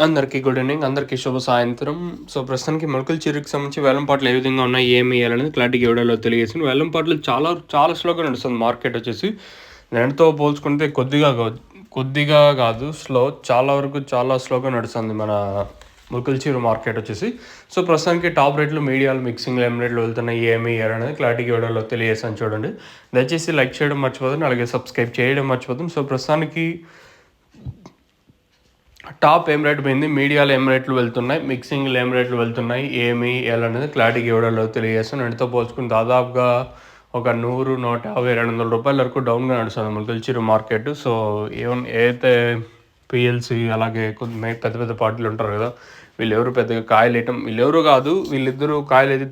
అందరికీ good evening. అందరికీ శుభ సాయంత్రం. సో, ప్రస్తుతానికి మొలకల చెరుకుకి సంబంధించి వేలంపాటలు ఏ విధంగా ఉన్నాయి, ఏమి ఎయ్యాలనేది క్లారిటీగా ఈ వీడియోలో తెలియజేసాను. వేలంపాటలు చాలా చాలా స్లోగా నడుస్తుంది మార్కెట్ వచ్చేసి. నిన్నటితో పోల్చుకుంటే కొద్దిగా కాదు స్లో, చాలా వరకు చాలా స్లోగా నడుస్తుంది మన మొలకల చెరుకు మార్కెట్ వచ్చేసి. సో, ప్రస్తుతానికి టాప్ రేట్లు, మీడియాలు, మిక్సింగ్లు ఏం రేట్లు వెళ్తున్నాయి, ఏమి ఎయ్యాలనేది క్లారిటీగా ఈ వీడియోలో తెలియజేసాను చూడండి. దయచేసి లైక్ చేయడం మర్చిపోతుంది, అలాగే సబ్స్క్రైబ్ చేయడం మర్చిపోతుంది. సో, ప్రస్తుతానికి టాప్ ఏం రేట్ పోయింది, మీడియాలో ఏం రేట్లు వెళ్తున్నాయి, మిక్సింగ్లు ఏం రేట్లు వెళ్తున్నాయి, ఏమి అనేది క్లారిటీగా ఇవ్వడంలో తెలియజేస్తాను. ఎంతో పోల్చుకుని దాదాపుగా ఒక 100, 150, 200 రూపాయల వరకు డౌన్గా నడుస్తుంది మనకు చిరు మార్కెట్. సో ఏదైతే పిఎల్సి అలాగే కొన్ని పెద్ద పెద్ద పార్టీలు ఉంటారు కదా, వీళ్ళెవరు పెద్దగా కాయలు వేయటం, వీళ్ళెవరు కాదు, వీళ్ళిద్దరూ కాయలు అయితే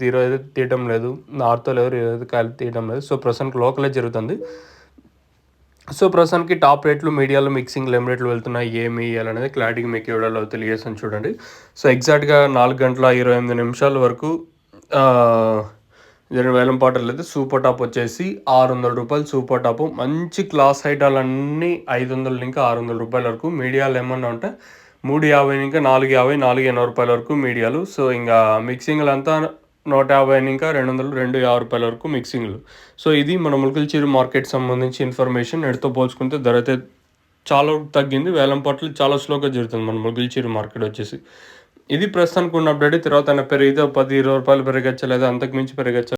తీయటం లేదు, నార్త్లో ఎవరు ఏదైతే కాయలు తీయటం లేదు. సో ప్రస్తుతానికి లోకలే జరుగుతుంది. సో ప్రస్తుతానికి టాప్ రేట్లు, మీడియాలో మిక్సింగ్లు ఏం రేట్లు వెళ్తున్నాయి, ఏమి ఇవ్వాలనేది క్లారిటీగా మీకు ఇవ్వడంలో తెలియజేస్తాను చూడండి. సో ఎగ్జాక్ట్గా 4:28 వరకు జరిగిన వేలంపాటలు అయితే సూపర్ టాప్ వచ్చేసి 600 రూపాయలు సూపర్ టాప్. మంచి క్లాస్ ఐటాలన్నీ 500 ఇంకా 600 రూపాయల వరకు. మీడియాలు ఏమన్నా ఉంటే 350 ఇంకా 450, 480 రూపాయల వరకు మీడియాలు. సో ఇంకా మిక్సింగ్లు అంతా 150 ఇంకా 200, 250 రూపాయల వరకు మిక్సింగ్లు. సో ఇది మన మొలకల చెరుకు మార్కెట్ సంబంధించి ఇన్ఫర్మేషన్. నేటితో పోల్చుకుంటే ధర అయితే చాలా తగ్గింది. వేలంపాట్లు చాలా స్లోగా జరుగుతుంది మన మొలకల చెరుకు మార్కెట్ వచ్చేసి. ఇది ప్రస్తుతానికి ఉన్న అప్డేట్. తర్వాత పెరిగితే 10-20 రూపాయలు పెరగచ్చా, లేదా అంతకు మించి పెరగచ్చా